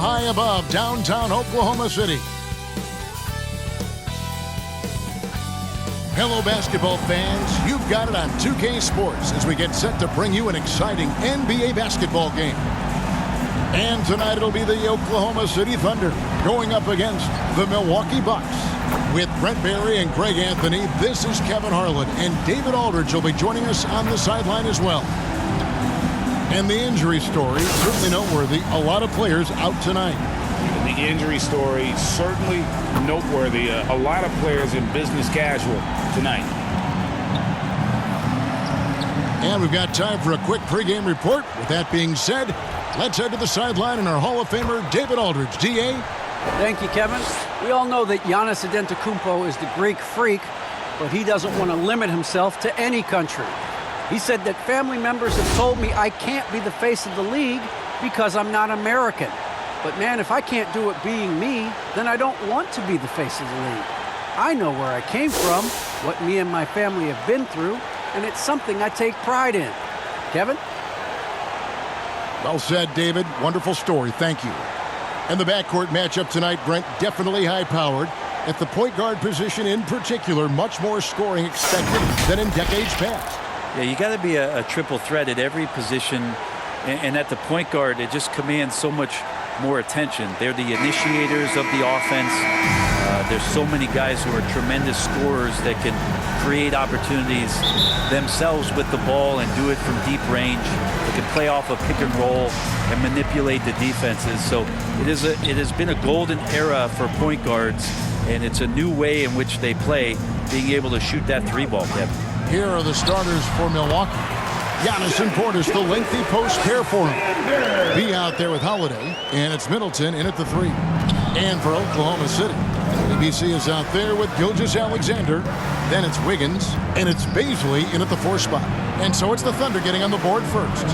high above downtown Oklahoma City. Hello, basketball fans. You've got it on 2K Sports as we get set to bring you an exciting NBA basketball game. And tonight it'll be the Oklahoma City Thunder going up against the Milwaukee Bucks. With Brent Barry and Greg Anthony, this is Kevin Harlan, and David Aldridge will be joining us on the sideline as well. And the injury story, certainly noteworthy. A lot of players out tonight. The injury story, certainly noteworthy. A lot of players in business casual tonight. And we've got time for a quick pregame report. With that being said, let's head to the sideline and our Hall of Famer, David Aldridge. D.A.? Thank you, Kevin. We all know that Giannis Antetokounmpo is the Greek freak, but he doesn't want to limit himself to any country. He said that family members have told me I can't be the face of the league because I'm not American. But man, if I can't do it being me, then I don't want to be the face of the league. I know where I came from, what me and my family have been through, and it's something I take pride in. Kevin? Well said, David. Wonderful story. Thank you. And the backcourt matchup tonight, Brent, definitely high-powered. At the point guard position in particular, much more scoring expected than in decades past. Yeah, you got to be a triple threat at every position. And at the point guard, it just commands so much more attention. They're the initiators of the offense. There's so many guys who are tremendous scorers that can create opportunities themselves with the ball and do it from deep range. They can play off a pick and roll and manipulate the defenses. So it has been a golden era for point guards, and it's a new way in which they play, being able to shoot that three ball, Kevin. Here are the starters for Milwaukee. Giannis and Portis, the lengthy post pair for him. Be out there with Holiday, and it's Middleton in at the three. And for Oklahoma City, ABC is out there with Gilgeous-Alexander. Then it's Wiggins, and it's Baisley in at the 4 spot. And so it's the Thunder getting on the board first.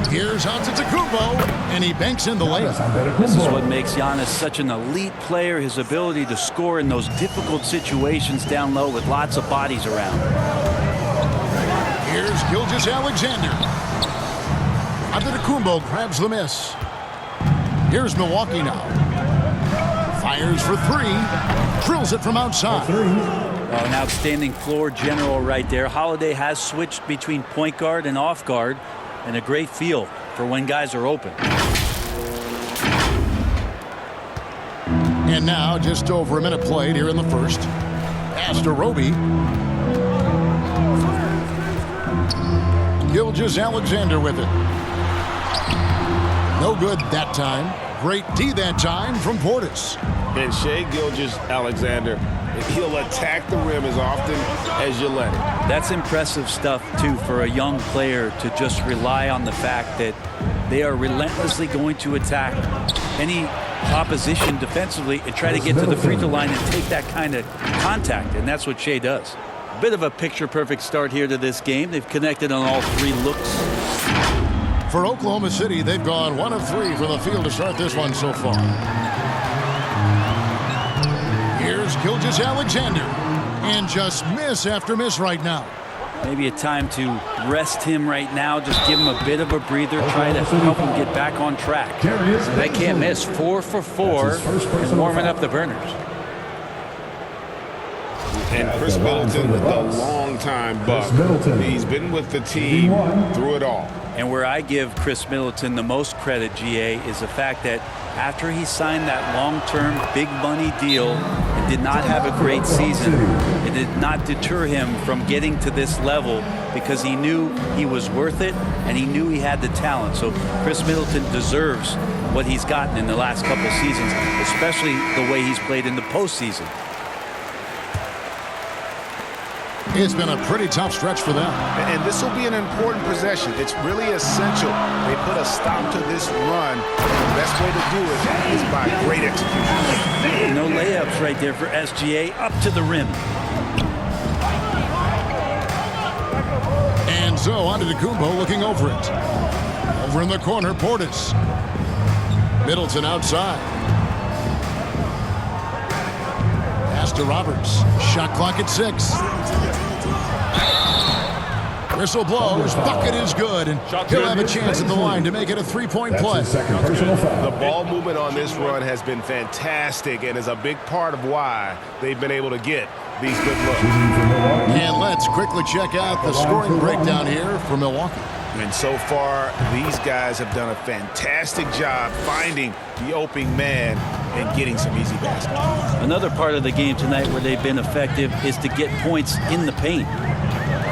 Here's Antetokounmpo, and he banks in the layup. This is what makes Giannis such an elite player, his ability to score in those difficult situations down low with lots of bodies around. Here's Gilgeous-Alexander. Antetokounmpo grabs the miss. Here's Milwaukee now. Fires for three. Drills it from outside. An outstanding floor general right there. Holiday has switched between point guard and off guard, and a great feel for when guys are open. And now just over a minute played here in the first. Pass to Roby. Gilgeous-Alexander with it. No good that time. Great D that time from Portis. And Shai Gilgeous-Alexander, he'll attack the rim as often as you let him. That's impressive stuff, too, for a young player to just rely on the fact that they are relentlessly going to attack any opposition defensively and try to get to the free throw line and take that kind of contact, and that's what Shai does. A bit of a picture-perfect start here to this game. They've connected on all three looks. For Oklahoma City, they've gone 1 of 3 from the field to start this one so far. Here's Gilgeous-Alexander, and just miss after miss right now. Maybe a time to rest him right now, just give him a bit of a breather, try to help him get back on track. They can't miss. 4 for 4 and warming up the burners. And Chris Middleton, the long-time Buck. He's been with the team through it all. And where I give Chris Middleton the most credit, GA, is the fact that after he signed that long-term big money deal and did not have a great season, it did not deter him from getting to this level because he knew he was worth it and he knew he had the talent. So Chris Middleton deserves what he's gotten in the last couple seasons, especially the way he's played in the postseason. It's been a pretty tough stretch for them. And this will be an important possession. It's really essential. They put a stop to this run. The best way to do it is by great execution. No layups right there for SGA. Up to the rim. And so Antetokounmpo looking over it. Over in the corner, Portis. Middleton outside. Pass to Roberts. Shot clock at 6. Whistle blows. Bucket is good, and he'll have a chance at the line to make it a three-point play. The ball movement on this run has been fantastic and is a big part of why they've been able to get these good looks. And let's quickly check out the scoring breakdown here for Milwaukee. And so far, these guys have done a fantastic job finding the opening man and getting some easy baskets. Another part of the game tonight where they've been effective is to get points in the paint.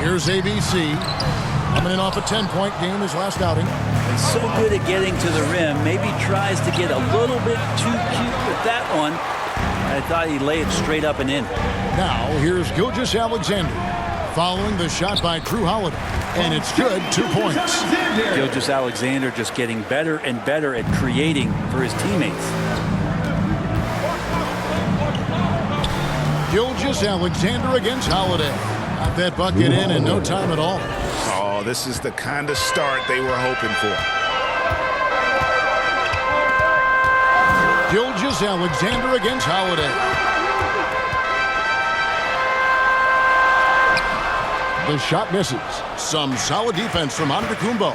Here's ABC. Coming in off a 10-point game his last outing. And so good at getting to the rim. Maybe tries to get a little bit too cute with that one. I thought he'd lay it straight up and in. Now, here's Gilgeous-Alexander following the shot by Drew Holiday. And it's good, 2 points. Gilgeous-Alexander just getting better and better at creating for his teammates. Gilgeous-Alexander against Holiday. Got that bucket in no time at all. Oh, this is the kind of start they were hoping for. Gilgeous-Alexander against Holiday. The shot misses. Some solid defense from Antetokounmpo.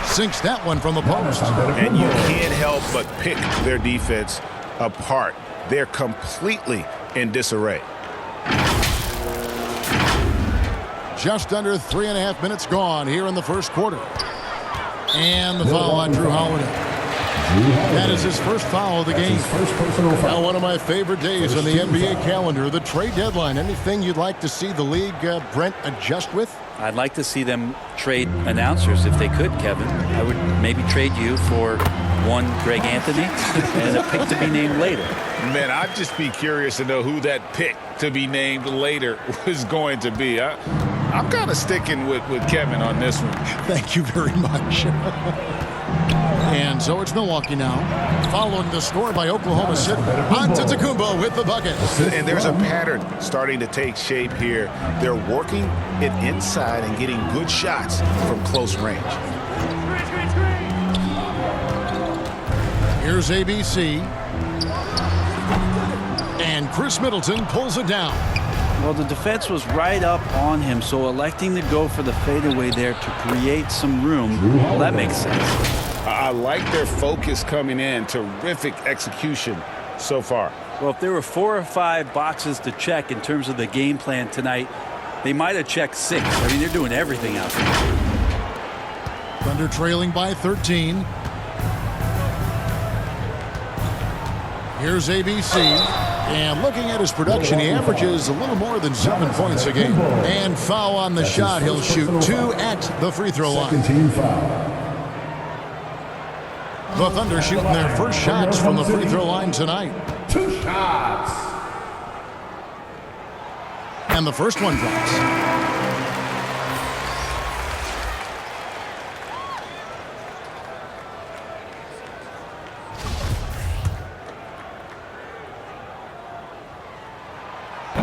Sinks that one from the post. And you can't help but pick their defense apart. They're completely in disarray. Just under 3.5 minutes gone here in the first quarter. And the foul on Drew Holiday. That is his first foul of the game. Now, one of my favorite days on the NBA calendar, the trade deadline. Anything you'd like to see the league, Brent, adjust with? I'd like to see them trade announcers if they could, Kevin. I would maybe trade you for one Greg Anthony and a pick to be named later. Man, I'd just be curious to know who that pick to be named later was going to be. I'm kind of sticking with Kevin on this one. Thank you very much. And so it's Milwaukee now, following the score by Oklahoma City. Antetokounmpo with the bucket. And there's a pattern starting to take shape here. They're working it inside and getting good shots from close range. Here's ABC. And Chris Middleton pulls it down. Well, the defense was right up on him, so electing to go for the fadeaway there to create some room, well, that makes sense. I like their focus coming in. Terrific execution so far. Well, if there were 4 or 5 boxes to check in terms of the game plan tonight, they might have checked 6. I mean, they're doing everything out there. Thunder trailing by 13. Here's ABC. And looking at his production, he averages a little more than 7 points a game. And foul on the shot. He'll shoot 2 at the free throw line. Team foul. The Thunder shooting their first shots from the free throw line tonight. 2 shots. And the first one drops.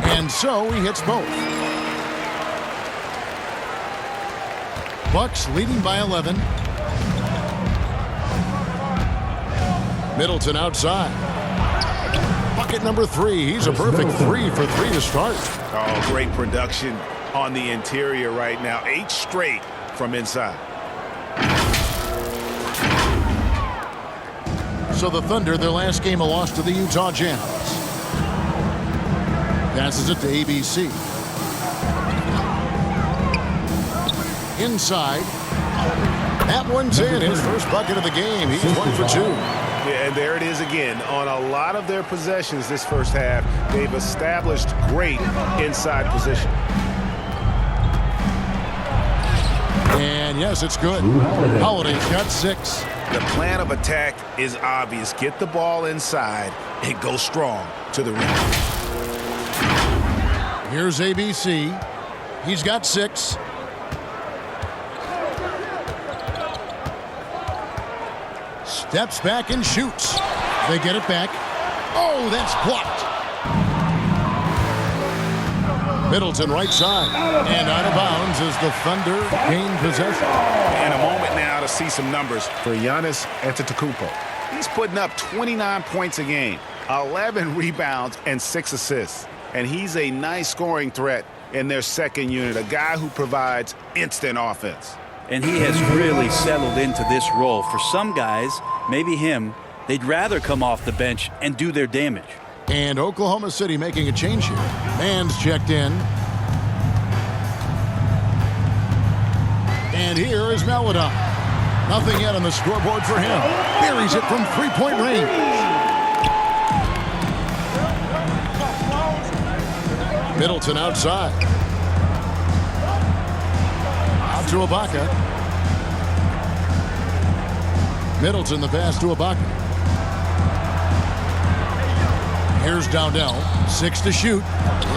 And so he hits both. Bucks leading by 11. Middleton outside. Bucket number 3. He's a perfect 3 for 3 to start. Oh, great production on the interior right now. 8 straight from inside. So the Thunder, their last game, a loss to the Utah Jazz. Passes it to ABC. Inside. That one's in. His first bucket of the game. He's 1 for 2. Yeah, and there it is again. On a lot of their possessions this first half, they've established great inside position. And yes, it's good. Holiday's got 6. The plan of attack is obvious. Get the ball inside and go strong to the rim. Here's ABC. He's got 6. Steps back and shoots. They get it back. Oh, that's blocked. Middleton right side. And out of bounds as the Thunder gain possession. And a moment now to see some numbers for Giannis Antetokounmpo. He's putting up 29 points a game, 11 rebounds, and 6 assists. and he's a nice scoring threat in their second unit, a guy who provides instant offense. And he has really settled into this role. For some guys, maybe him, they'd rather come off the bench and do their damage. And Oklahoma City making a change here. Mann's checked in. And here is Maladon. Nothing yet on the scoreboard for him. Buries it from three-point range. Middleton outside. Out to Ibaka. Middleton the pass to Ibaka. Here's Dowdell. 6 to shoot.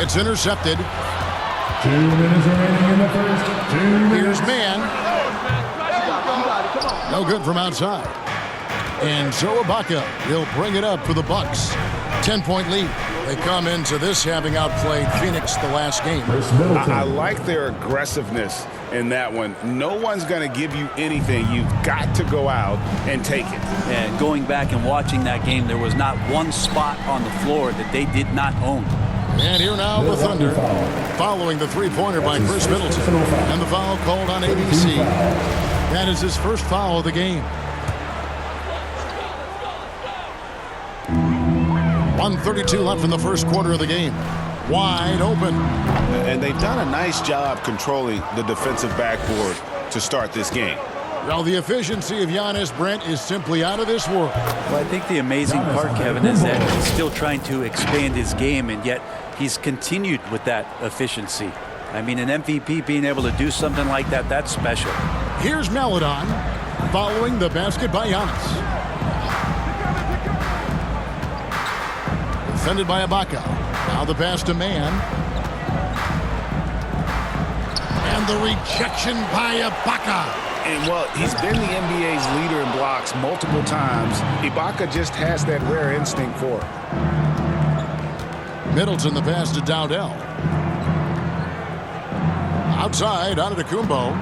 It's intercepted. 2 minutes remaining in the first. 2 minutes. Here's Mann. No good from outside. And so Ibaka will bring it up for the Bucks. 10-point lead. They come into this having outplayed Phoenix the last game. I like their aggressiveness in that one. No one's going to give you anything. You've got to go out and take it. And going back and watching that game, there was not one spot on the floor that they did not own. And here now the Thunder, following the three-pointer by Chris Middleton. And the foul called on ABC. That is his first foul of the game. 1:32 left in the first quarter of the game. Wide open. And they've done a nice job controlling the defensive backboard to start this game. Well, the efficiency of Giannis, Brent, is simply out of this world. Well, I think the amazing part, Kevin, is that he's still trying to expand his game, and yet he's continued with that efficiency. I mean, an MVP being able to do something like that, that's special. Here's Maladon following the basket by Giannis. Defended by Ibaka. Now the pass to Mann. And the rejection by Ibaka. And, well, he's been the NBA's leader in blocks multiple times. Ibaka just has that rare instinct for it. Middleton the pass to Dowdell. Outside, Antetokounmpo.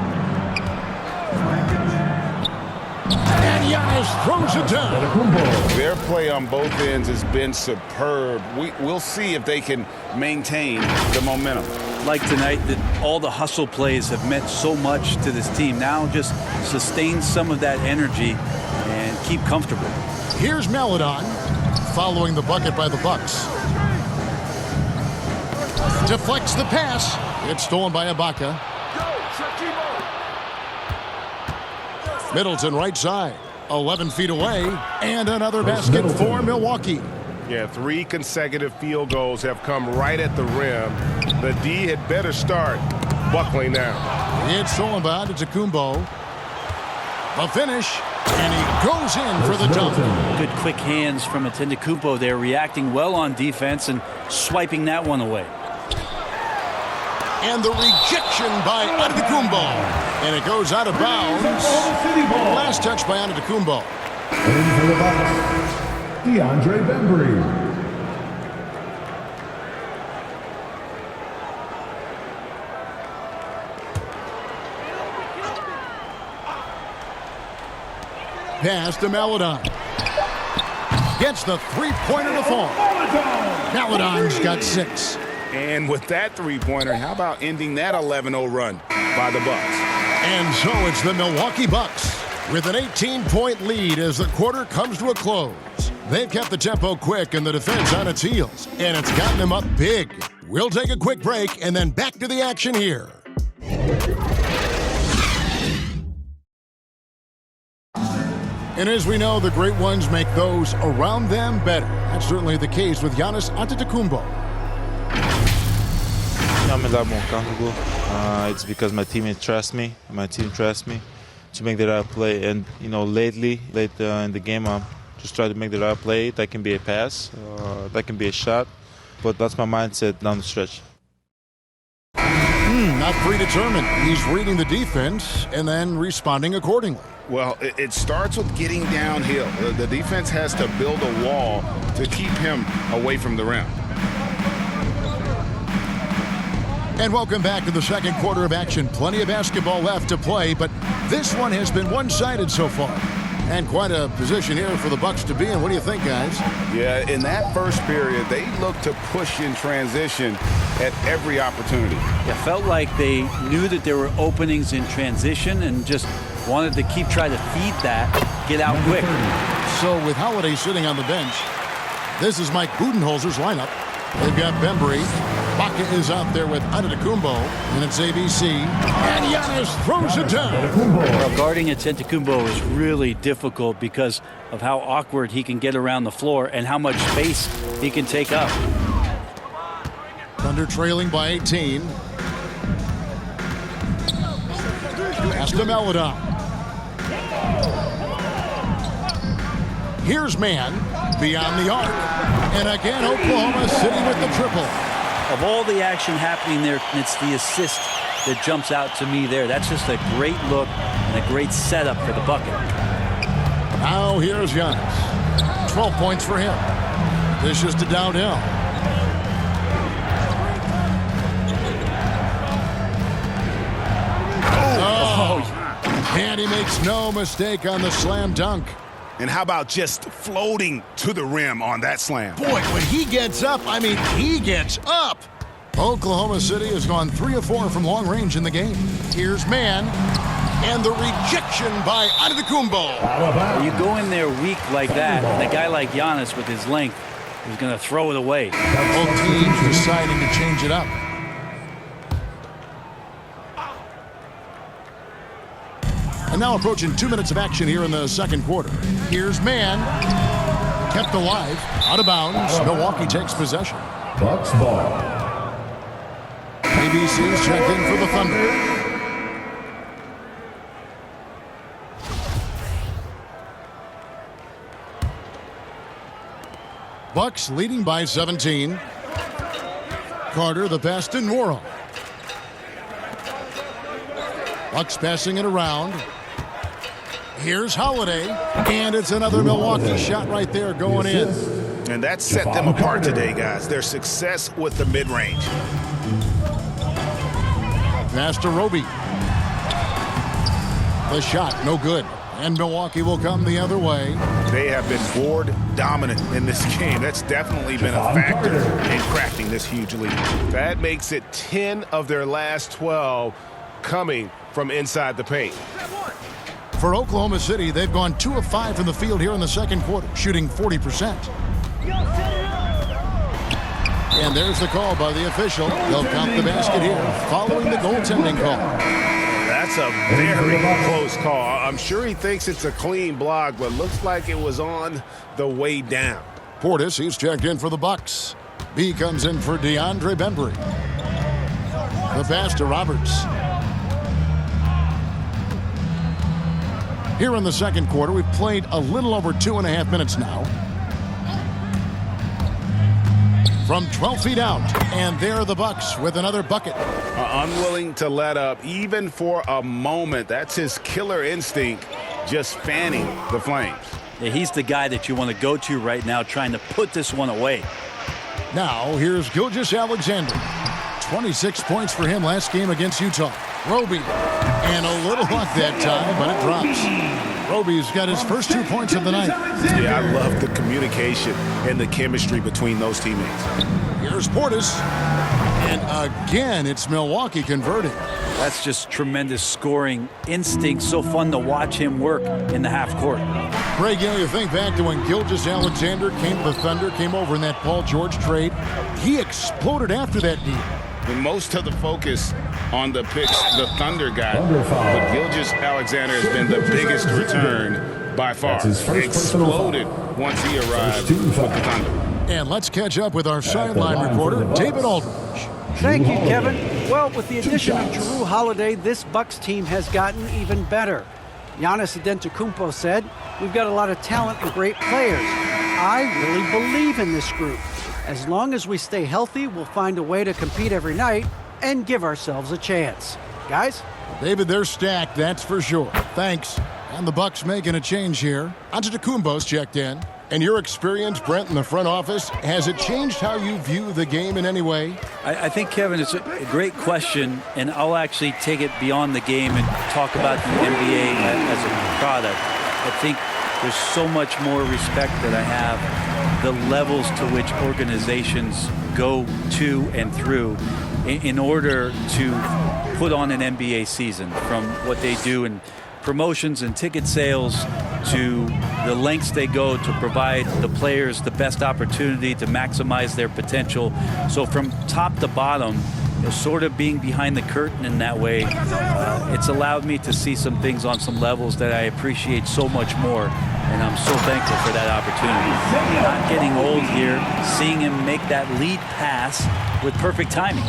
And Giannis throws it down. Their play on both ends has been superb. We'll see if they can maintain the momentum. Like tonight, that all the hustle plays have meant so much to this team. Now just sustain some of that energy and keep comfortable. Here's Maladon following the bucket by the Bucks. Deflects the pass. It's stolen by Ibaka. Middleton right side. 11 feet away. And another basket for Milwaukee. Yeah, 3 consecutive field goals have come right at the rim. The D had better start buckling down. It's stolen by Antetokounmpo. The finish. And he goes in for the dunk. Good quick hands from Antetokounmpo there, reacting well on defense and swiping that one away. And the rejection by Antetokounmpo. And it goes out of bounds. Last touch by Antetokounmpo. And for the Bucks, DeAndre Bembry. Pass to Maladon. Gets the three-pointer to fall. Maladon's got 6. And with that three-pointer, how about ending that 11-0 run by the Bucks? And so it's the Milwaukee Bucks with an 18-point lead as the quarter comes to a close. They've kept the tempo quick and the defense on its heels, and it's gotten them up big. We'll take a quick break and then back to the action here. And as we know, the great ones make those around them better. That's certainly the case with Giannis Antetokounmpo. I'm a lot more comfortable. It's because my teammates trust me. My team trusts me to make the right play. And, you know, late in the game, I'm just trying to make the right play. That can be a pass. That can be a shot. But that's my mindset down the stretch. Not predetermined. He's reading the defense and then responding accordingly. Well, it starts with getting downhill. The defense has to build a wall to keep him away from the rim. And welcome back to the second quarter of action. Plenty of basketball left to play, but this one has been one-sided so far. And quite a position here for the Bucks to be in. What do you think, guys? Yeah, in that first period, they looked to push in transition at every opportunity. It felt like they knew that there were openings in transition and just wanted to keep trying to feed that, get out quick. So with Holiday sitting on the bench, this is Mike Budenholzer's lineup. They've got Bembry. Baca is out there with Antetokounmpo, and it's ABC. And Giannis throws it down. Well, guarding Antetokounmpo is really difficult because of how awkward he can get around the floor and how much space he can take up. Thunder trailing by 18. Pass to Melodon. Here's man beyond the arc. And again, Oklahoma City with the triple. Of all the action happening there, it's the assist that jumps out to me there. That's just a great look and a great setup for the bucket. Now here's Giannis. 12 points for him. This is to downhill. And he makes no mistake on the slam dunk. And how about just floating to the rim on that slam? Boy, when he gets up, I mean, he gets up. Oklahoma City has gone 3 of 4 from long range in the game. Here's man. And the rejection by Antetokounmpo. You go in there weak like that, and a guy like Giannis with his length is going to throw it away. Both teams deciding to change it up. And now approaching 2 minutes of action here in the second quarter. Here's man. Kept alive. Out of bounds. Milwaukee takes possession. Bucks ball. ABC's checked in for the Thunder. Bucks leading by 17. Carter the pass to Noro. Bucks passing it around. Here's Holiday, and it's another Milwaukee shot right there going in. And that set them apart today, guys. Their success with the mid-range. Pass to Roby. The shot, no good. And Milwaukee will come the other way. They have been board dominant in this game. That's definitely been a factor in crafting this huge lead. That makes it 10 of their last 12 coming from inside the paint. For Oklahoma City, they've gone 2 of 5 from the field here in the second quarter, shooting 40%. And there's the call by the official. They'll count the basket here following the goaltending call. That's a very close call. I'm sure he thinks it's a clean block, but looks like it was on the way down. Portis, he's checked in for the Bucks. B comes in for DeAndre Bembry. The pass to Roberts. Here in the second quarter, we've played a little over 2.5 minutes now. From 12 feet out, and there are the Bucks with another bucket. Unwilling to let up even for a moment. That's his killer instinct, just fanning the flames. Yeah, he's the guy that you want to go to right now, trying to put this one away. Now, here's Gilgeous-Alexander. 26 points for him last game against Utah. Roby, and a little luck that time, but it drops. Roby's got his first 2 points of the night. Yeah, I love the communication and the chemistry between those teammates. Here's Portis. And again, it's Milwaukee converting. That's just tremendous scoring instinct. So fun to watch him work in the half court. Greg, you think back to when Gilgeous-Alexander came to the Thunder, came over in that Paul George trade. He exploded after that deal. And most of the focus on the picks the Thunder got, but Gilgeous-Alexander has been the biggest return by far. Exploded once he arrived with the Thunder. And let's catch up with our sideline reporter, David Aldridge. Thank you, Kevin. Well, with the addition of Jrue Holiday, this Bucks team has gotten even better. Giannis Antetokounmpo said, "We've got a lot of talent and great players. I really believe in this group. As long as we stay healthy, we'll find a way to compete every night and give ourselves a chance." Guys? David, they're stacked, that's for sure. Thanks. And the Bucks making a change here. Antetokounmpo's checked in. And your experience, Brent, in the front office, has it changed how you view the game in any way? I think, Kevin, it's a great question, and I'll actually take it beyond the game and talk about the NBA as a product. I think there's so much more respect that I have, the levels to which organizations go to and through in order to put on an NBA season, from what they do in promotions and ticket sales to the lengths they go to provide the players the best opportunity to maximize their potential. So from top to bottom, sort of being behind the curtain in that way, it's allowed me to see some things on some levels that I appreciate so much more, and I'm so thankful for that opportunity. Not getting old here, seeing him make that lead pass with perfect timing.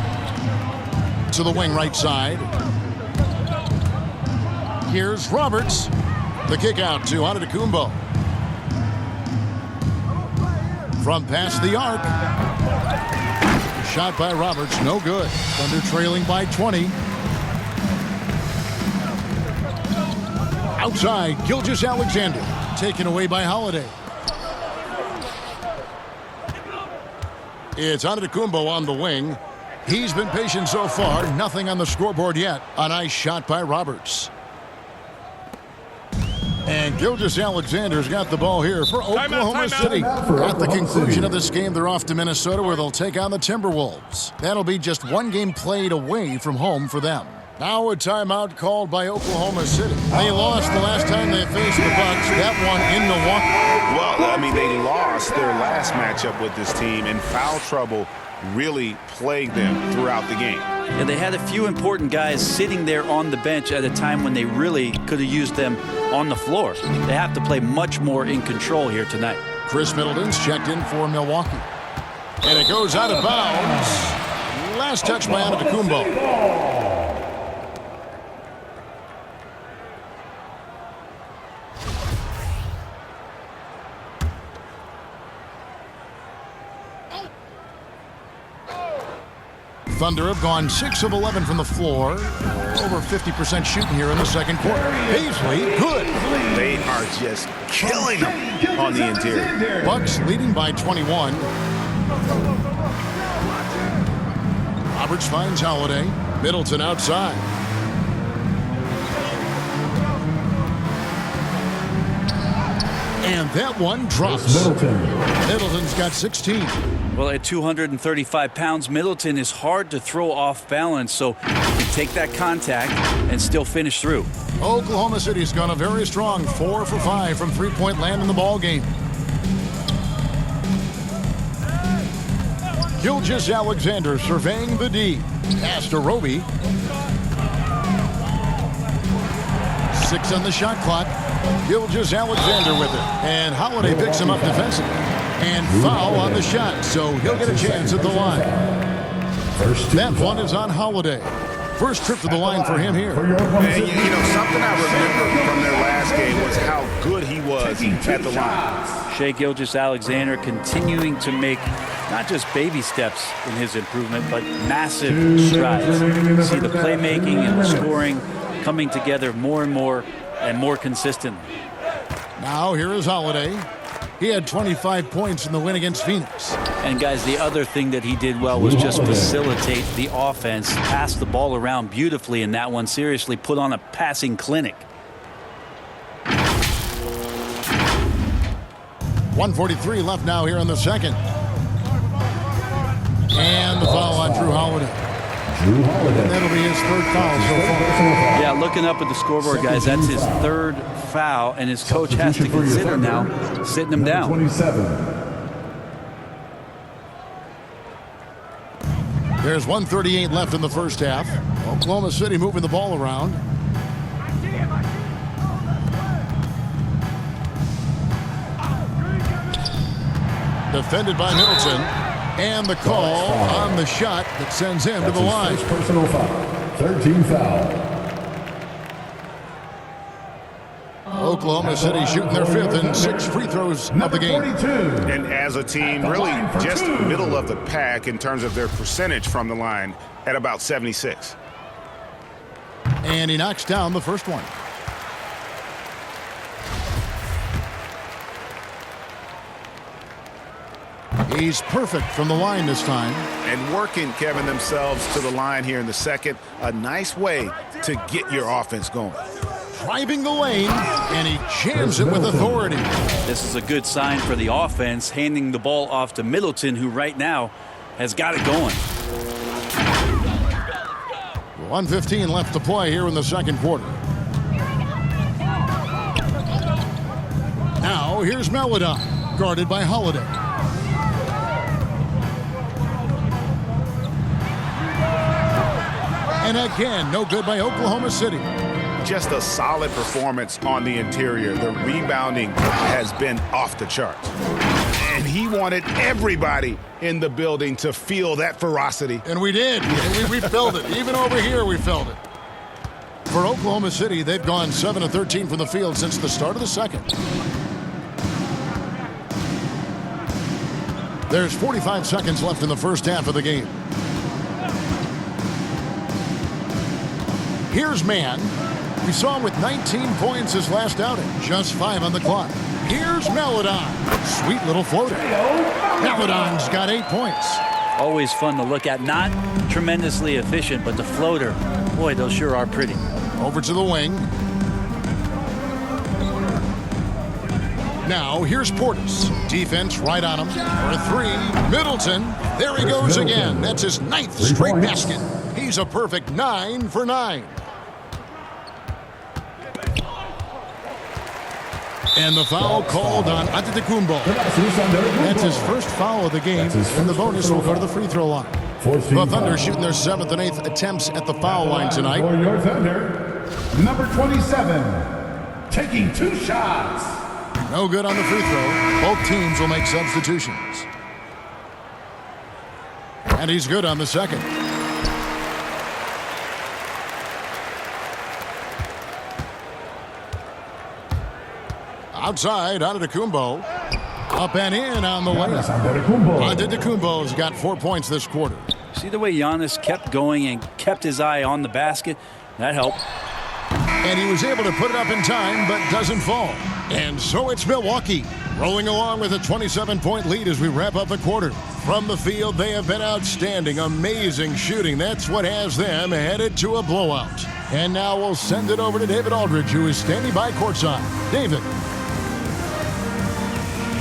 To the wing right side. Here's Roberts. The kick out to Antetokounmpo. From past the arc. Shot by Roberts, no good. Thunder trailing by 20. Outside, Gilgeous-Alexander. Taken away by Holiday. It's Antetokounmpo on the wing. He's been patient so far. Nothing on the scoreboard yet. A nice shot by Roberts. And Gilgeous-Alexander's got the ball here for Oklahoma City. At the conclusion of this game, they're off to Minnesota, where they'll take on the Timberwolves. That'll be just one game played away from home for them. Now a timeout called by Oklahoma City. They lost the last time they faced the Bucks, that one in Milwaukee. Well, I mean, they lost their last matchup with this team, and foul trouble really plagued them throughout the game. Yeah, they had a few important guys sitting there on the bench at a time when they really could have used them on the floor. They have to play much more in control here tonight. Chris Middleton's checked in for Milwaukee. And it goes out of bounds. Last touch by Antetokounmpo. Thunder have gone 6 of 11 from the floor. Over 50% shooting here in the second quarter. Paisley, good. They are just killing them on the interior. Bucks leading by 21. Roberts finds Holiday. Middleton outside. And that one drops. Middleton's got 16. Well, at 235 pounds, Middleton is hard to throw off balance, so he can take that contact and still finish through. Oklahoma City's gone a very strong 4 for 5 from three-point land in the ball game. Gilgeous-Alexander surveying the D. Pass to Roby. 6 on the shot clock. Gilgeous-Alexander with it. And Holiday picks him up defensively. And foul on the shot, so he'll get a chance at the line. That one is on Holiday. First trip to the line for him here. And you know, something I remember from their last game was how good he was at the line. Shai Gilgeous-Alexander continuing to make not just baby steps in his improvement, but massive strides. See the playmaking and the scoring coming together more and more consistently. Now here is Holiday. He had 25 points in the win against Phoenix. And guys, the other thing that he did well was just facilitate the offense, pass the ball around beautifully in that one. Seriously, put on a passing clinic. 1:43 left now here in the second. And the foul on Drew Holiday. And that'll be his third foul so far. Yeah, looking up at the scoreboard, guys, that's his third foul, and his coach has to consider now sitting him down. 27. There's 1:38 left in the first half. Oklahoma City moving the ball around. Defended by Middleton. And the call on the shot that sends him to the line. First personal foul. 13 foul. Oklahoma City shooting their 5th and 6 free throws of the game. 42. And as a team, really just middle of the pack in terms of their percentage from the line at about 76. And he knocks down the first one. He's perfect from the line this time. And working, Kevin, themselves to the line here in the second. A nice way to get your offense going. Driving the lane, And he jams it with authority. This is a good sign for the offense, handing the ball off to Middleton, who right now has got it going. 1:15 left to play here in the second quarter. Now here's Melodon, guarded by Holiday. And again, no good by Oklahoma City. Just a solid performance on the interior. The rebounding has been off the charts. And he wanted everybody in the building to feel that ferocity. And we did. We felt it. Even over here, we felt it. For Oklahoma City, they've gone 7 of 13 from the field since the start of the second. There's 45 seconds left in the first half of the game. Here's Mann. We saw him with 19 points his last outing. Just 5 on the clock. Here's Melodon. Sweet little floater. Melodon's got 8 points. Always fun to look at. Not tremendously efficient, but the floater, boy, those sure are pretty. Over to the wing. Now here's Portis. Defense right on him for a 3. Middleton. There he goes again. That's his 9th straight basket. He's a perfect 9 for 9. And the foul called on Antetokounmpo. That's his first foul of the game, and the bonus will go to the free throw line. The Thunder shooting their 7th and 8th attempts at the foul line tonight. For your Thunder, number 27, taking 2 shots. No good on the free throw. Both teams will make substitutions. And he's good on the second. Outside, Antetokounmpo. Up and in on the layup. Antetokounmpo's got 4 points this quarter. See the way Giannis kept going and kept his eye on the basket? That helped. And he was able to put it up in time, but doesn't fall. And so it's Milwaukee, rolling along with a 27-point lead as we wrap up the quarter. From the field, they have been outstanding. Amazing shooting. That's what has them headed to a blowout. And now we'll send it over to David Aldridge, who is standing by courtside. David.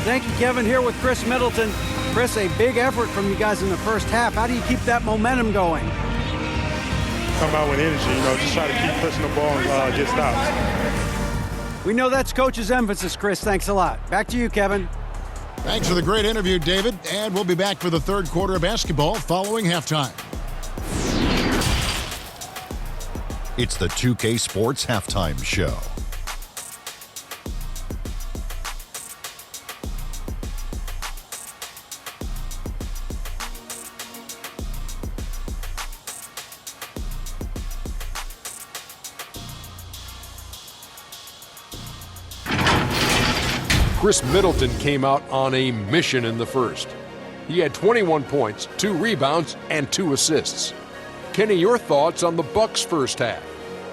Thank you, Kevin. Here with Chris Middleton. Chris, a big effort from you guys in the first half. How do you keep that momentum going? Come out with energy, just try to keep pushing the ball and get stops. We know that's Coach's emphasis, Chris. Thanks a lot. Back to you, Kevin. Thanks for the great interview, David. And we'll be back for the third quarter of basketball following halftime. It's the 2K Sports Halftime Show. Chris Middleton came out on a mission in the first. He had 21 points, 2 rebounds, and 2 assists. Kenny, your thoughts on the Bucks' first half?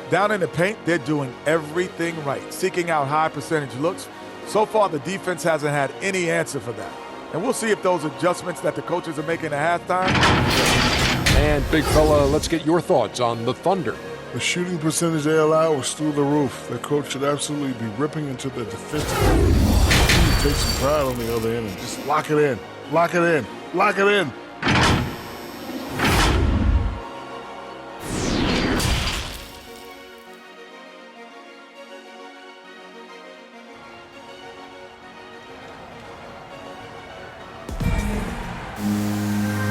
Down in the paint, they're doing everything right, seeking out high percentage looks. So far, the defense hasn't had any answer for that. And we'll see if those adjustments that the coaches are making at halftime. And, big fella, let's get your thoughts on the Thunder. The shooting percentage they allow was through the roof. Their coach should absolutely be ripping into the defensive. Take some pride on the other end and just lock it in. Lock it in. Lock it in.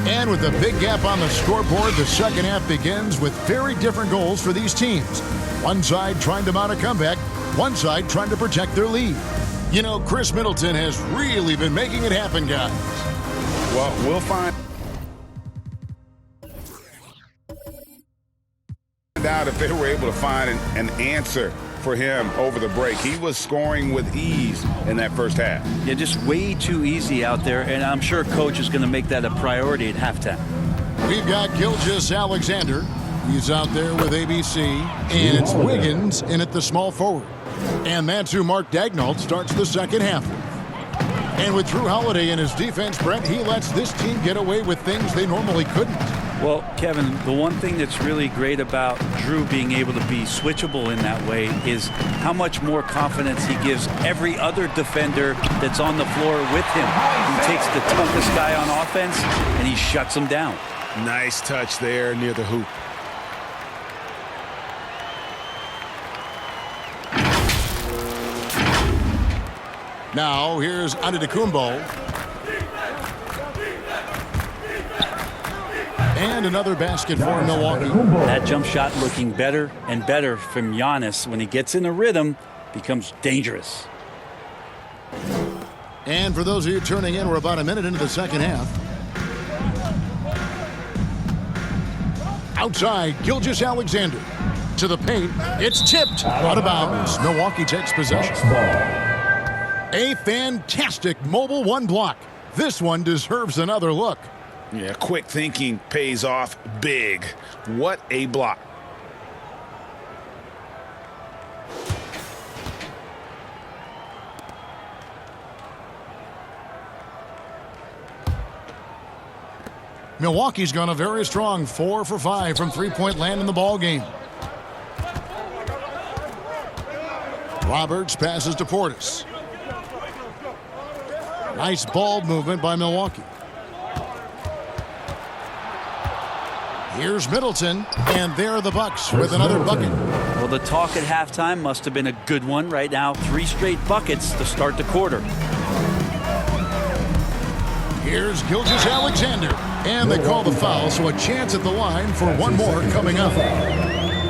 And with a big gap on the scoreboard, the second half begins with very different goals for these teams. One side trying to mount a comeback, one side trying to protect their lead. You know, Chris Middleton has really been making it happen, guys. Well, we'll find out if they were able to find an answer for him over the break. He was scoring with ease in that first half. Yeah, just way too easy out there, and I'm sure Coach is going to make that a priority at halftime. We've got Gilgeous-Alexander. He's out there with ABC, and it's Wiggins in at the small forward. And that's who Mark Daigneault starts the second half with. And with Drew Holiday in his defense, Brent, he lets this team get away with things they normally couldn't. Well, Kevin, the one thing that's really great about Drew being able to be switchable in that way is how much more confidence he gives every other defender that's on the floor with him. He takes the toughest guy on offense and he shuts him down. Nice touch there near the hoop. Now here's Antetokounmpo. And another basket for Milwaukee. That jump shot looking better and better from Giannis. When he gets in a rhythm, becomes dangerous. And for those of you tuning in, we're about a minute into the second half. Outside, Gilgeous-Alexander to the paint. It's tipped out of bounds. Milwaukee takes possession. A fantastic mobile one block. This one deserves another look. Yeah, quick thinking pays off big. What a block. Milwaukee's gone a very strong 4 for 5 from three-point land in the ball game. Roberts passes to Portis. Nice ball movement by Milwaukee. Here's Middleton, and there are the Bucks with another bucket. Well, the talk at halftime must have been a good one. Right now, 3 straight buckets to start the quarter. Here's Gilgeous-Alexander, and they call the foul, so a chance at the line for one more coming up.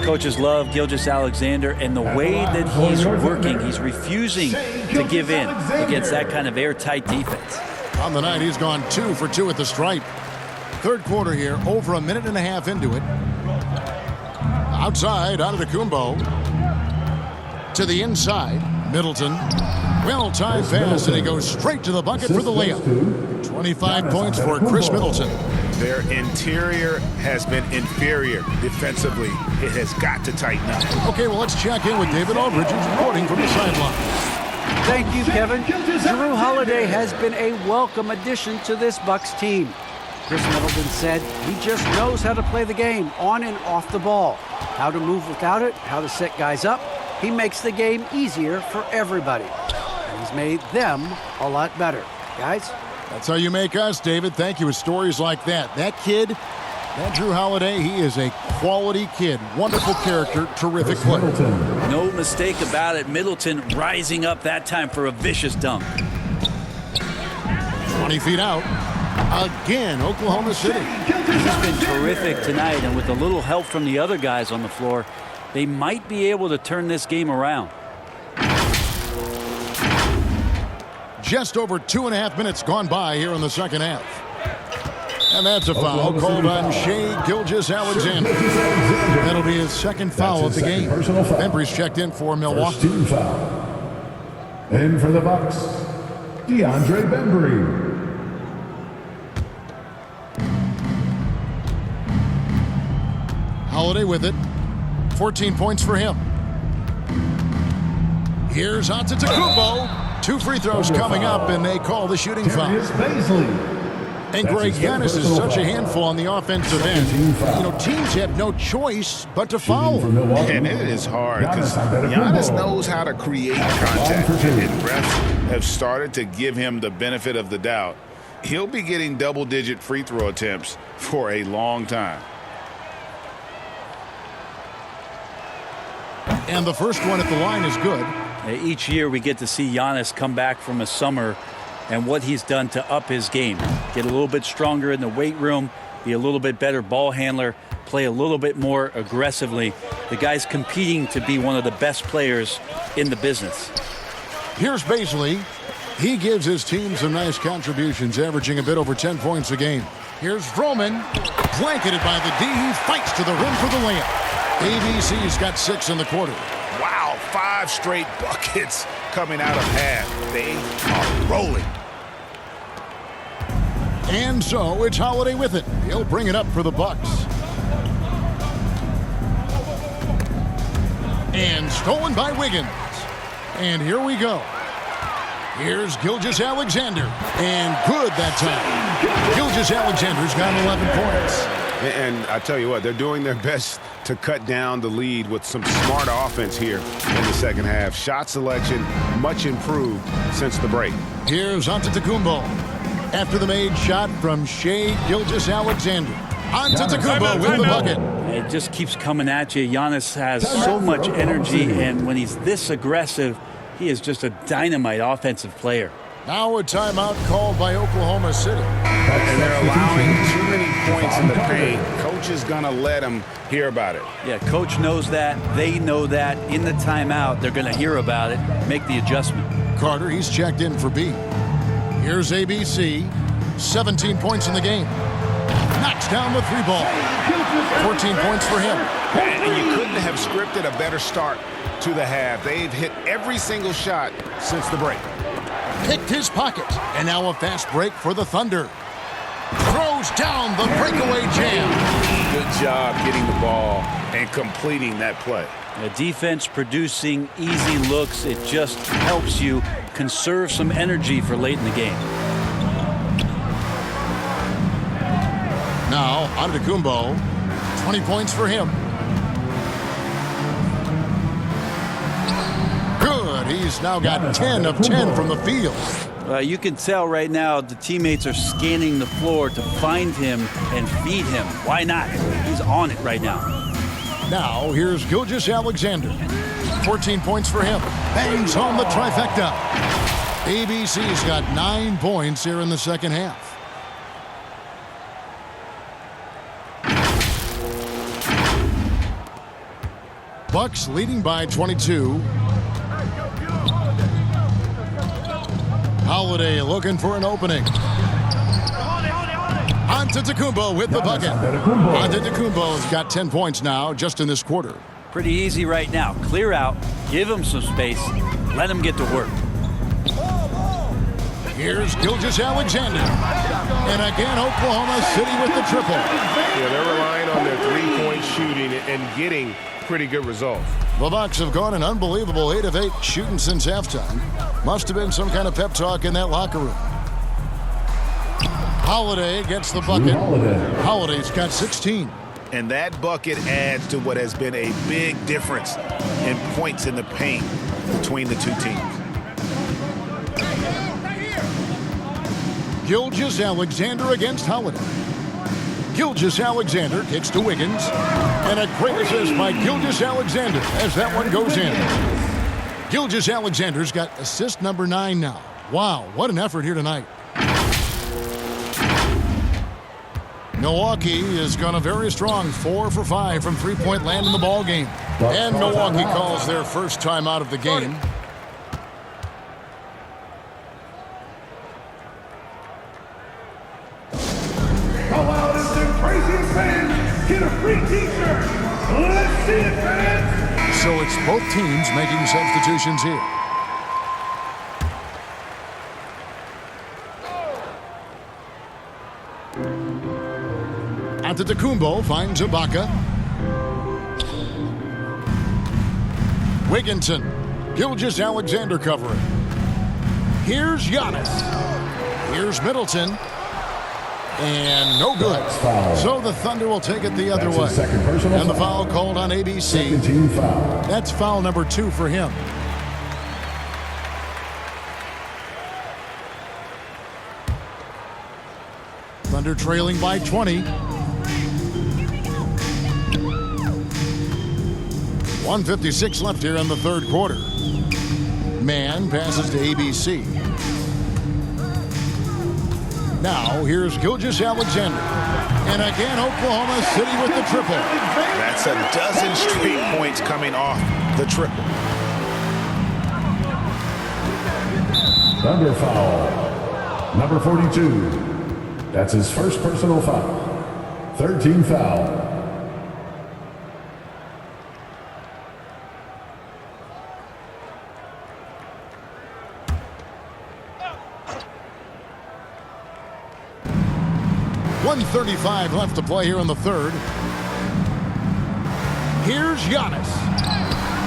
Coaches love Gilgeous-Alexander, and the way that he's working, he's refusing to give in against that kind of airtight defense. On the night, he's gone 2 for 2 at the stripe. Third quarter here, over a minute and a half into it. Outside, Antetokounmpo. To the inside, Middleton. Well-timed pass, and he goes straight to the bucket for the layup. 25 points for Chris Middleton. Their interior has been inferior defensively. It has got to tighten up. Okay, well, let's check in with David Aldridge, who's reporting from the sideline. Thank you, Kevin. Drew Holiday has been a welcome addition to this Bucks team. Chris Middleton said he just knows how to play the game on and off the ball, how to move without it, how to set guys up. He makes the game easier for everybody. And he's made them a lot better. Guys? That's how you make us, David. Thank you with stories like that. That kid, that Drew Holiday, he is a quality kid. Wonderful character, terrific player. No mistake about it. Middleton rising up that time for a vicious dunk. 20 feet out. Again, Oklahoma City. He's been terrific tonight, and with a little help from the other guys on the floor, they might be able to turn this game around. Just over 2.5 minutes gone by here in the second half. And that's a foul called on Shai Gilgeous-Alexander. That'll be his second foul of the game. Bembry's checked in for Milwaukee. And for the Bucks, DeAndre Bembry. Holiday with it. 14 points for him. Here's Antetokounmpo. 2 free throws coming up, and they call the shooting foul. And Greg, Giannis is such a handful on the offensive end. You know, teams have no choice but to foul him. And it is hard because Giannis knows how to create contact, and refs have started to give him the benefit of the doubt. He'll be getting double-digit free throw attempts for a long time. And the first one at the line is good. Each year we get to see Giannis come back from a summer and what he's done to up his game. Get a little bit stronger in the weight room, be a little bit better ball handler, play a little bit more aggressively. The guy's competing to be one of the best players in the business. Here's Baisley. He gives his team some nice contributions, averaging a bit over 10 points a game. Here's Vroman, blanketed by the D. He fights to the rim for the layup. ABC's got 6 in the quarter. Wow, 5 straight buckets coming out of half. They are rolling. And so it's Holiday with it. He'll bring it up for the Bucks. And stolen by Wiggins. And here we go. Here's Gilgeous-Alexander. And good that time. Gilgeous-Alexander's got 11 points. And I tell you what, they're doing their best to cut down the lead with some smart offense here in the second half. Shot selection much improved since the break. Here's Antetokounmpo. After the made shot from Shai Gilgeous-Alexander. Antetokounmpo with the bucket. It just keeps coming at you. Giannis has so much energy, and when he's this aggressive, he is just a dynamite offensive player. Now a timeout called by Oklahoma City. And they're allowing too many points in the paint. Coach is going to let them hear about it. Yeah, coach knows that. They know that. In the timeout, they're going to hear about it, make the adjustment. Carter, he's checked in for B. Here's ABC. 17 points in the game. Knocks down the three ball. 14 points for him. And you couldn't have scripted a better start to the half. They've hit every single shot since the break. Picked his pocket. And now a fast break for the Thunder. Throws down the breakaway jam. Good job getting the ball and completing that play. The defense producing easy looks. It just helps you conserve some energy for late in the game. Now, Antetokounmpo, 20 points for him. Good. He's now got 10 of 10 from the field. You can tell right now the teammates are scanning the floor to find him and feed him. Why not? He's on it right now. Now, here's Gilgeous-Alexander. 14 points for him. Bangs home the trifecta. ABC's got 9 points here in the second half. Bucks leading by 22. Holiday looking for an opening. Antetokounmpo with the bucket. Antetokounmpo's got 10 points now just in this quarter. Pretty easy right now. Clear out, give him some space, let him get to work. Here's Gilgeous-Alexander. And again, Oklahoma City with the triple. Yeah, they're relying on their three-point shooting and getting pretty good results. The Bucks have gone an unbelievable 8 of 8 shooting since halftime. Must have been some kind of pep talk in that locker room. Holiday gets the bucket. Holiday's got 16. And that bucket adds to what has been a big difference in points in the paint between the two teams. Gilgeous-Alexander against Holiday. Gilgeous-Alexander kicks to Wiggins. And a great assist by Gilgeous-Alexander as that one goes in. Gilgeous-Alexander's got assist number 9 now. Wow, what an effort here tonight. Milwaukee is gone very strong, 4 for 5 from three-point land in the ball game. And Milwaukee calls their first time out of the game. Get a free t-shirt. Let's see it, fans. So it's both teams making substitutions here. Antetokounmpo finds Ibaka. Wigginton. Gilgeous-Alexander covering. Here's Giannis. Here's Middleton. And no good. So the Thunder will take it the other way. And the foul called on ABC. That's foul number 2 for him. Thunder trailing by 20. 1:56 left here in the third quarter. Man passes to ABC. Now, here's Gilgeous-Alexander. And again, Oklahoma City with the triple. That's a dozen straight points coming off the triple. Thunder foul. Number 42. That's his first personal foul. 13 foul. .135 left to play here in the third. Here's Giannis.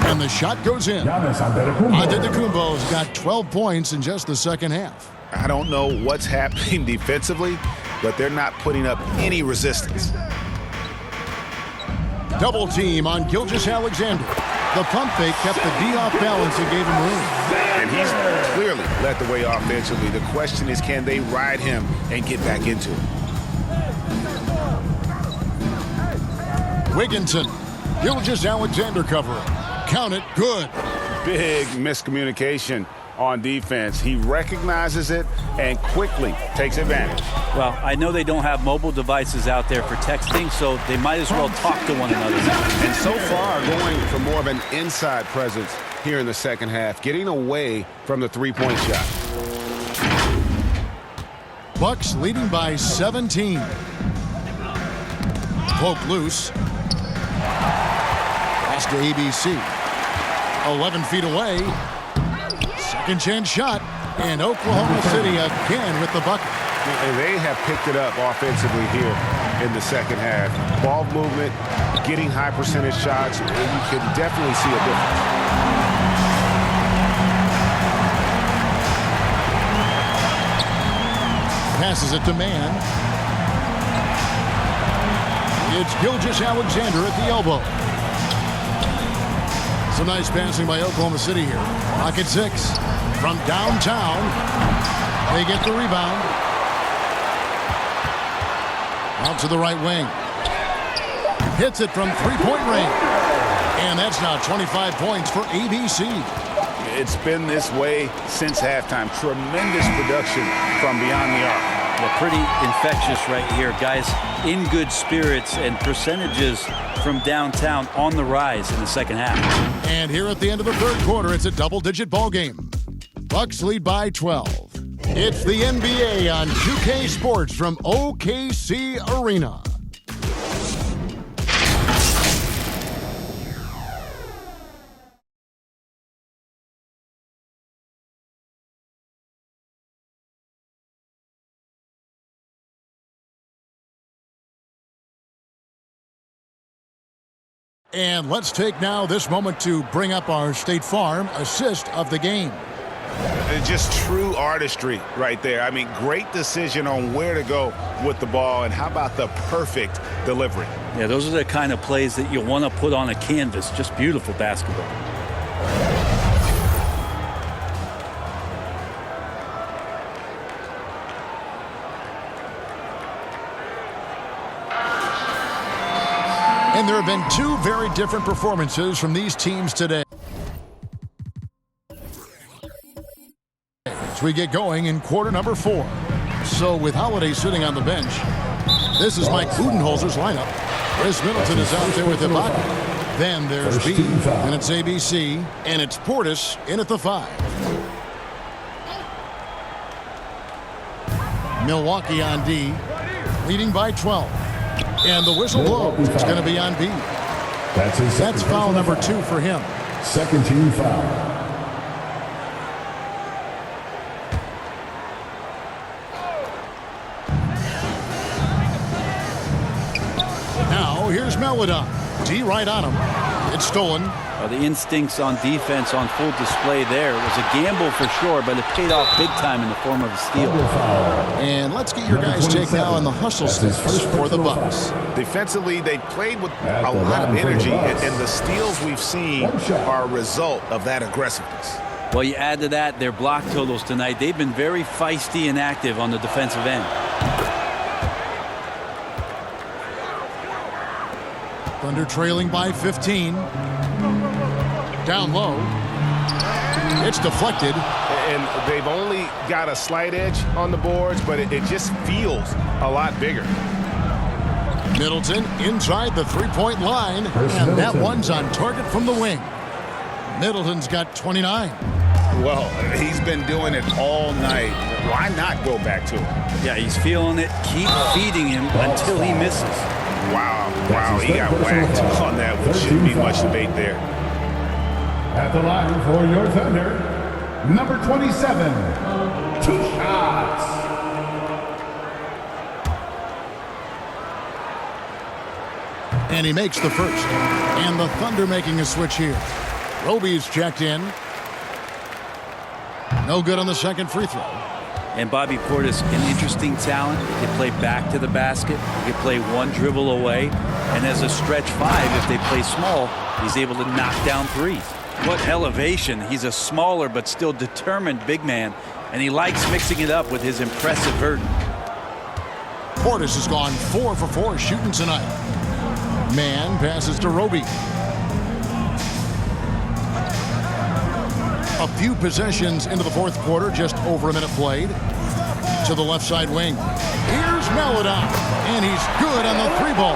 And the shot goes in. Antetokounmpo's got 12 points in just the second half. I don't know what's happening defensively, but they're not putting up any resistance. Double team on Gilgeous-Alexander. The pump fake kept the D off balance and gave him room. And he's clearly led the way offensively. The question is, can they ride him and get back into it? Wigginton. Gilgeous-Alexander covering. Count it. Good. Big miscommunication on defense. He recognizes it and quickly takes advantage. Well, I know they don't have mobile devices out there for texting, so they might as well talk to one another. And so far, going for more of an inside presence here in the second half, getting away from the three-point shot. Bucks leading by 17. Poke loose. Pass to ABC. 11 feet away. Second chance shot. And Oklahoma City again with the bucket. And they have picked it up offensively here in the second half. Ball movement, getting high percentage shots. You can definitely see a difference. Passes it to Mann. It's Gilgeous-Alexander at the elbow. Some nice passing by Oklahoma City here. Pocket 6 from downtown. They get the rebound. Out to the right wing. Hits it from three-point range. And that's now 25 points for ABC. It's been this way since halftime. Tremendous production from beyond the arc. Well, pretty infectious right here. Guys in good spirits and percentages from downtown on the rise in the second half. And here at the end of the third quarter, it's a double-digit ball game. Bucks lead by 12. It's the NBA on 2K Sports from OKC Arena. And let's take now this moment to bring up our State Farm assist of the game. Just true artistry right there. I mean, great decision on where to go with the ball, and how about the perfect delivery? Yeah, those are the kind of plays that you want to put on a canvas. Just beautiful basketball. And there have been two very different performances from these teams today. As we get going in quarter number 4. So with Holiday sitting on the bench, this is Mike Budenholzer's lineup. Chris Middleton is out there with Ibaka. Then there's B, and it's ABC, and it's Portis in at the 5. Milwaukie on D, leading by 12. And the whistle blows. It's going to be on B. That's foul number 2 for him. Second team foul. Now here's Melodon. D right on him. It's stolen. The instincts on defense on full display there. It was a gamble for sure, but it paid off big time in the form of a steal. And let's get your guys' take now on the hustle stats for the Bucks. Defensively, they played with a lot of energy, and the steals we've seen are a result of that aggressiveness. Well, you add to that their block totals tonight. They've been very feisty and active on the defensive end. Thunder trailing by 15. Down low. It's deflected. And they've only got a slight edge on the boards, but it just feels a lot bigger. Middleton inside the three-point line, and that one's on target from the wing. Middleton's got 29. Well, he's been doing it all night. Why not go back to him? Yeah, he's feeling it. Keep feeding him until he misses. Wow, he got whacked on that one. Shouldn't be much debate there. At the line for your Thunder, number 27, 2 shots. And he makes the first. And the Thunder making a switch here. Roby's checked in. No good on the second free throw. And Bobby Portis, an interesting talent. He can play back to the basket. He can play one dribble away. And as a stretch five, if they play small, he's able to knock down threes. What elevation. He's a smaller but still determined big man. And he likes mixing it up with his impressive vert. Portis has gone 4 for 4 shooting tonight. Man passes to Roby. A few possessions into the fourth quarter, just over a minute played. To the left side wing. Here's Maladon, and he's good on the three ball.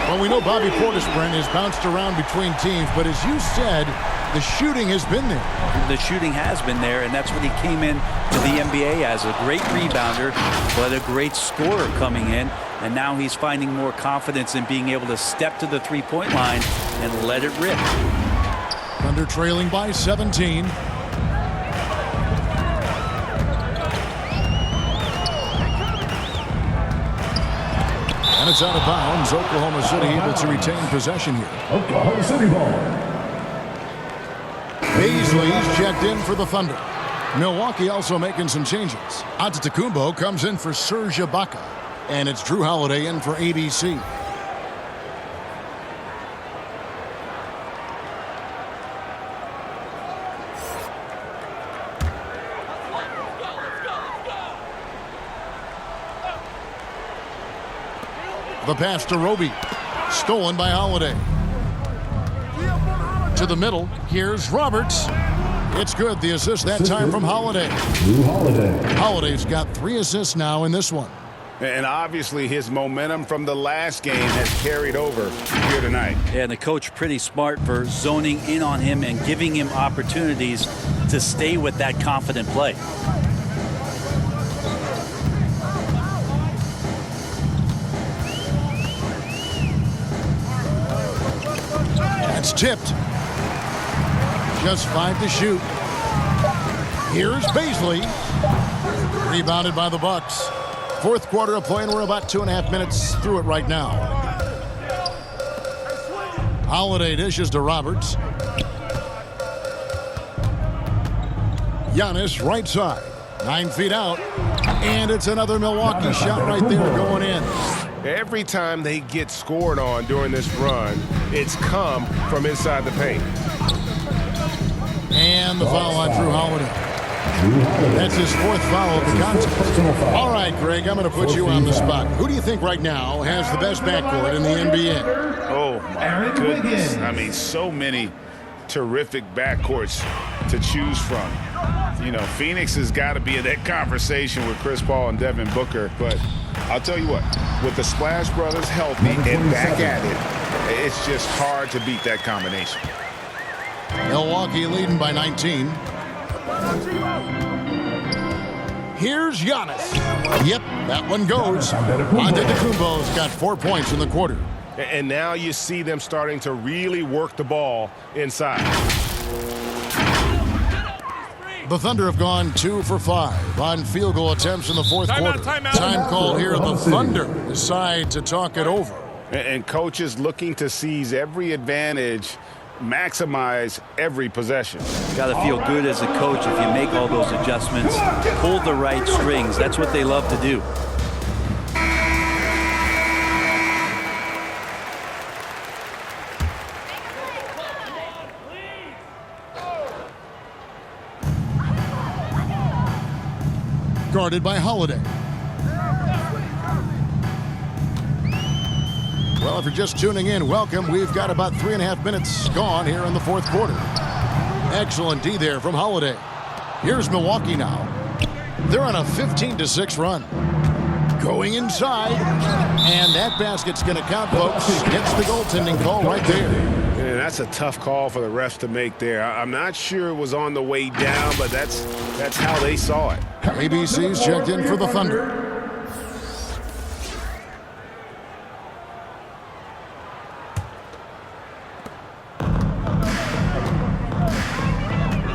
Well, we know Bobby Portis, Brent, has bounced around between teams, but as you said, the shooting has been there. The shooting has been there, and that's what he came in to the NBA as, a great rebounder, but a great scorer coming in. And now he's finding more confidence in being able to step to the three-point line and let it rip. Thunder trailing by 17. And it's out of bounds. Oklahoma City able to retain possession here. Oklahoma City ball. Beasley's checked in for the Thunder. Milwaukee also making some changes. Antetokounmpo comes in for Serge Ibaka. And it's Drew Holiday in for ABC. The pass to Roby. Stolen by Holiday. To the middle. Here's Roberts. It's good. The assist that time from Holiday. Drew Holiday. Holiday's got 3 assists now in this one. And obviously his momentum from the last game has carried over here tonight. Yeah, and the coach pretty smart for zoning in on him and giving him opportunities to stay with that confident play. That's tipped. Just 5 to shoot. Here's Beasley. Rebounded by the Bucks. Fourth quarter of play, and we're about 2.5 minutes through it right now. Holiday dishes to Roberts. Giannis right side. 9 feet out. And it's another Milwaukee shot right there going in. Every time they get scored on during this run, it's come from inside the paint. And the foul on Drew Holiday. That's his 4th foul of the contest. All right, Greg, I'm going to put you on the spot. Who do you think right now has the best backcourt in the NBA? Oh, my goodness. I mean, so many terrific backcourts to choose from. You know, Phoenix has got to be in that conversation with Chris Paul and Devin Booker. But I'll tell you what, with the Splash Brothers healthy and back at it, it's just hard to beat that combination. Milwaukee leading by 19. Here's Giannis. Yep, that one goes. Antetokounmpo's got 4 points in the quarter. And now you see them starting to really work the ball inside. The Thunder have gone 2 for 5 on field goal attempts in the fourth quarter. Time called here. The Thunder decide to talk it over. And coaches looking to seize every advantage, maximize every possession. Got to feel good as a coach if you make all those adjustments, pull the right strings. That's what they love to do. Guarded by Holiday. Well, if you're just tuning in, welcome. We've got about 3.5 minutes gone here in the fourth quarter. Excellent D there from Holiday. Here's Milwaukee now. They're on a 15-6 run. Going inside. And that basket's going to count, folks. Gets the goaltending call right there. Yeah, that's a tough call for the refs to make there. I'm not sure it was on the way down, but that's how they saw it. ABC's checked in for the Thunder.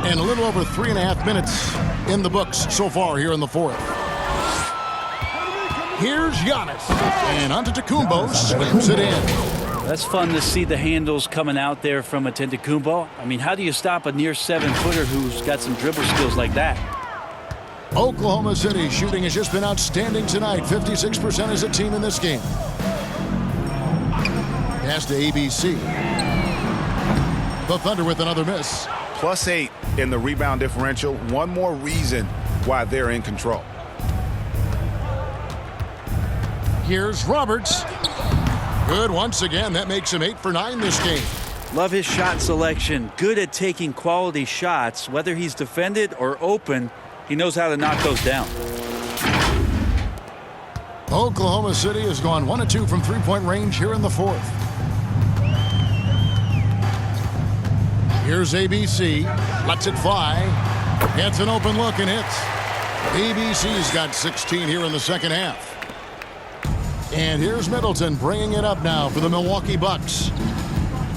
And a little over 3.5 minutes in the books so far here in the fourth. Here's Giannis. And Antetokounmpo slims it in. That's fun to see the handles coming out there from Antetokounmpo. I mean, how do you stop a near 7-footer who's got some dribble skills like that? Oklahoma City shooting has just been outstanding tonight. 56% as a team in this game. Pass to ABC. The Thunder with another miss. +8 in the rebound differential. One more reason why they're in control. Here's Roberts. Good once again. That makes him 8 for 9 this game. Love his shot selection. Good at taking quality shots. Whether he's defended or open, he knows how to knock those down. Oklahoma City has gone 1 of 2 from three-point range here in the fourth. Here's ABC. Lets it fly. Gets an open look and hits. ABC's got 16 here in the second half. And here's Middleton bringing it up now for the Milwaukee Bucks.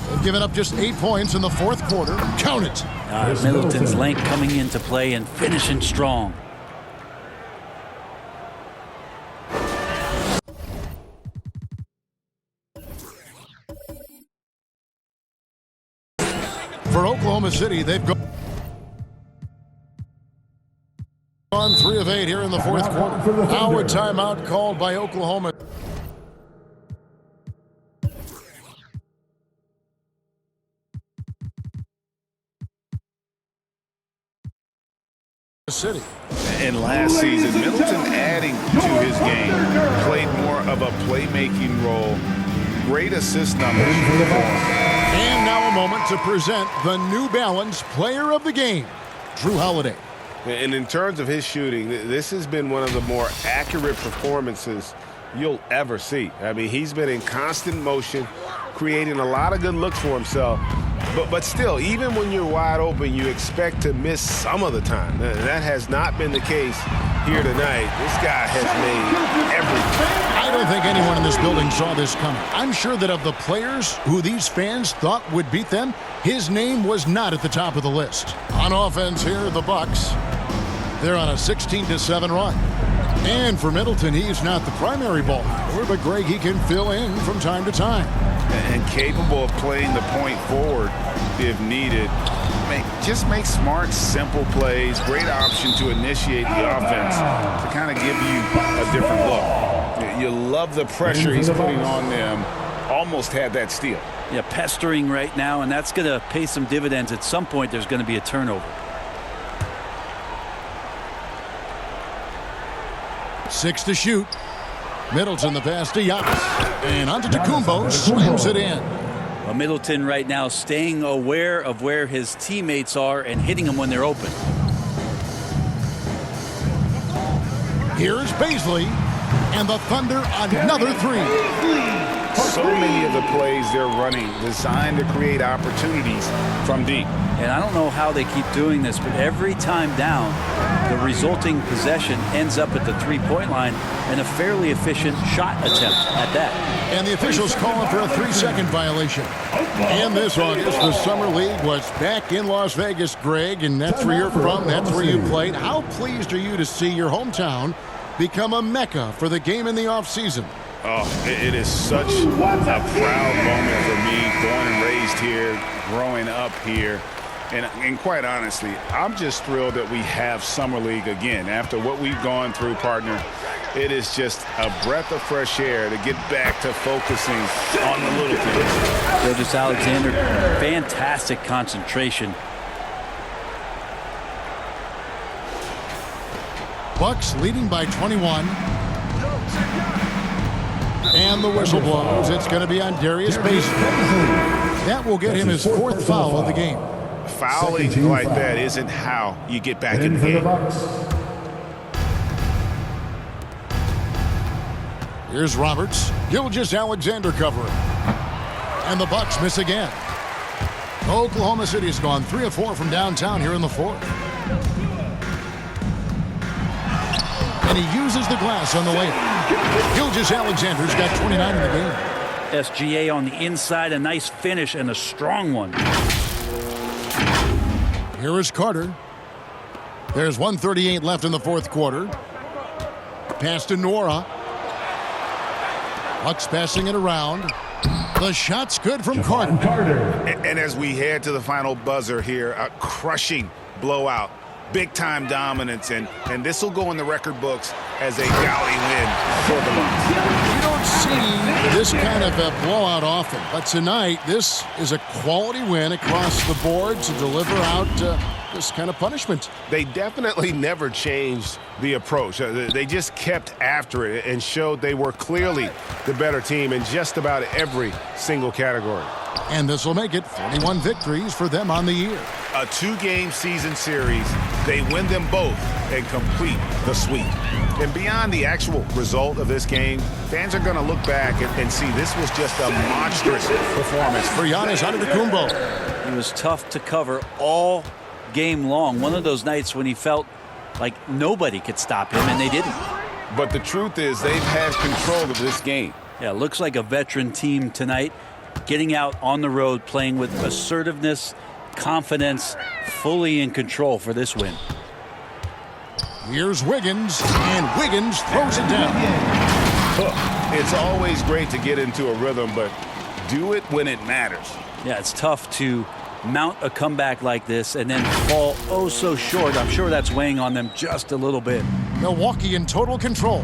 They've given up just 8 points in the fourth quarter. Count it. Middleton's length coming into play and finishing strong. For Oklahoma City, they've gone 3 of 8 here in the fourth quarter. Now a timeout called by Oklahoma City. And last season, Middleton adding to his game, played more of a playmaking role. Great assist numbers. And now a moment to present the New Balance Player of the Game, Drew Holiday. And in terms of his shooting, this has been one of the more accurate performances you'll ever see. I mean, he's been in constant motion, creating a lot of good looks for himself. But still, even when you're wide open, you expect to miss some of the time. That has not been the case here tonight. This guy has made everything. I don't think anyone in this building saw this coming. I'm sure that of the players who these fans thought would beat them, his name was not at the top of the list. On offense here, the Bucks. They're on a 16-7 run. And for Middleton, he's not the primary ball handler, but Greg, he can fill in from time to time. And capable of playing the point forward if needed. Just make smart, simple plays. Great option to initiate the offense to kind of give you a different look. You love the pressure he's putting on them. Almost had that steal. Yeah, pestering right now, and that's going to pay some dividends. At some point, there's going to be a turnover. 6 to shoot. Middleton the pass to Giannis. And Antetokounmpo slams it in. Well, Middleton right now staying aware of where his teammates are and hitting them when they're open. Here's Baisley. And the Thunder another 3. So many of the plays they're running designed to create opportunities from deep. And I don't know how they keep doing this, but every time down, the resulting possession ends up at the three-point line and a fairly efficient shot attempt at that. And the officials calling for a 3-second violation. And this August, the Summer League was back in Las Vegas, Greg, and that's where you're from, that's where you played. How pleased are you to see your hometown become a mecca for the game in the offseason? Oh, it is such a proud moment for me, born and raised here, growing up here. And quite honestly, I'm just thrilled that we have Summer League again. After what we've gone through, partner, it is just a breath of fresh air to get back to focusing on the little things. Gilgeous-Alexander, fantastic concentration. Bucks leading by 21. And the whistle blows. It's going to be on Darius Baisley. That will get him his 4th foul of the game. Fouling like that isn't how you get back in the game. Here's Roberts. Gilgeous-Alexander covering. And the Bucks miss again. Oklahoma City has gone 3 of 4 from downtown here in the fourth. And he uses the glass on the layup. Gilgeous-Alexander's got 29 in the game. SGA on the inside, a nice finish and a strong one. Here is Carter. There's 1:38 left in the fourth quarter. Pass to Nora. Bucks passing it around. The shot's good from Carter. And as we head to the final buzzer here, a crushing blowout big-time dominance, and this will go in the record books as a gaudy win for the Bucs. You don't see this kind of a blowout often, but tonight this is a quality win across the board to deliver out this kind of punishment. They definitely never changed the approach. They just kept after it and showed they were clearly the better team in just about every single category. And this will make it 41 victories for them on the year. A 2-game season series, they win them both and complete the sweep. And beyond the actual result of this game, fans are going to look back and see this was just a monstrous performance for Giannis Antetokounmpo. He was tough to cover all game long. One of those nights when he felt like nobody could stop him, and they didn't. But the truth is they've had control of this game. Yeah, it looks like a veteran team tonight, getting out on the road, playing with assertiveness, confidence, fully in control for this win. Here's Wiggins, and Wiggins throws it down. It's always great to get into a rhythm, but do it when it matters. Yeah, it's tough to mount a comeback like this and then fall oh so short. I'm sure that's weighing on them just a little bit. Milwaukee in total control.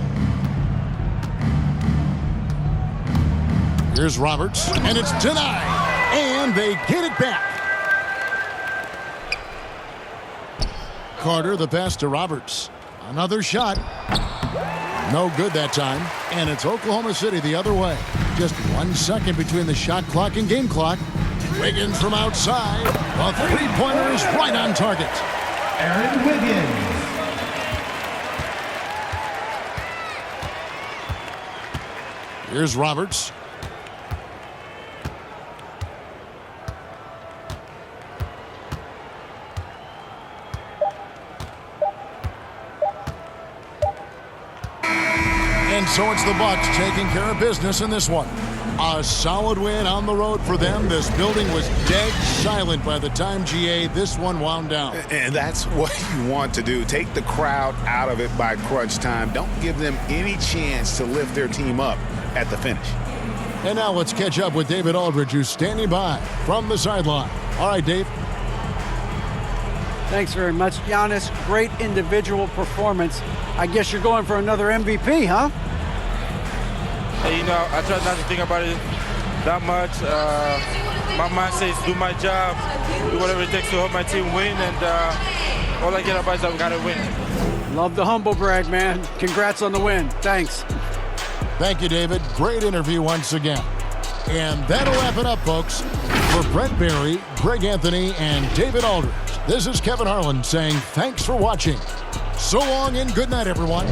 Here's Roberts, and it's denied, and they get it back. Carter, the pass to Roberts. Another shot. No good that time, and it's Oklahoma City the other way. Just 1 second between the shot clock and game clock. Wiggins from outside. The three-pointer is right on target. Aaron Wiggins. Here's Roberts. And so it's the Bucs taking care of business in this one. A solid win on the road for them. This building was dead silent by the time, GA, this one wound down. And that's what you want to do. Take the crowd out of it by crunch time. Don't give them any chance to lift their team up at the finish. And now let's catch up with David Aldridge, who's standing by from the sideline. All right, Dave. Thanks very much, Giannis. Great individual performance. I guess you're going for another MVP, huh? Hey, you know, I try not to think about it that much. My mind says do my job, do whatever it takes to help my team win, and all I care about is that we got to win. Love the humble brag, man. Congrats on the win. Thanks. Thank you, David. Great interview once again. And that'll wrap it up, folks. For Brent Barry, Greg Anthony, and David Aldridge, this is Kevin Harlan saying thanks for watching. So long and good night, everyone.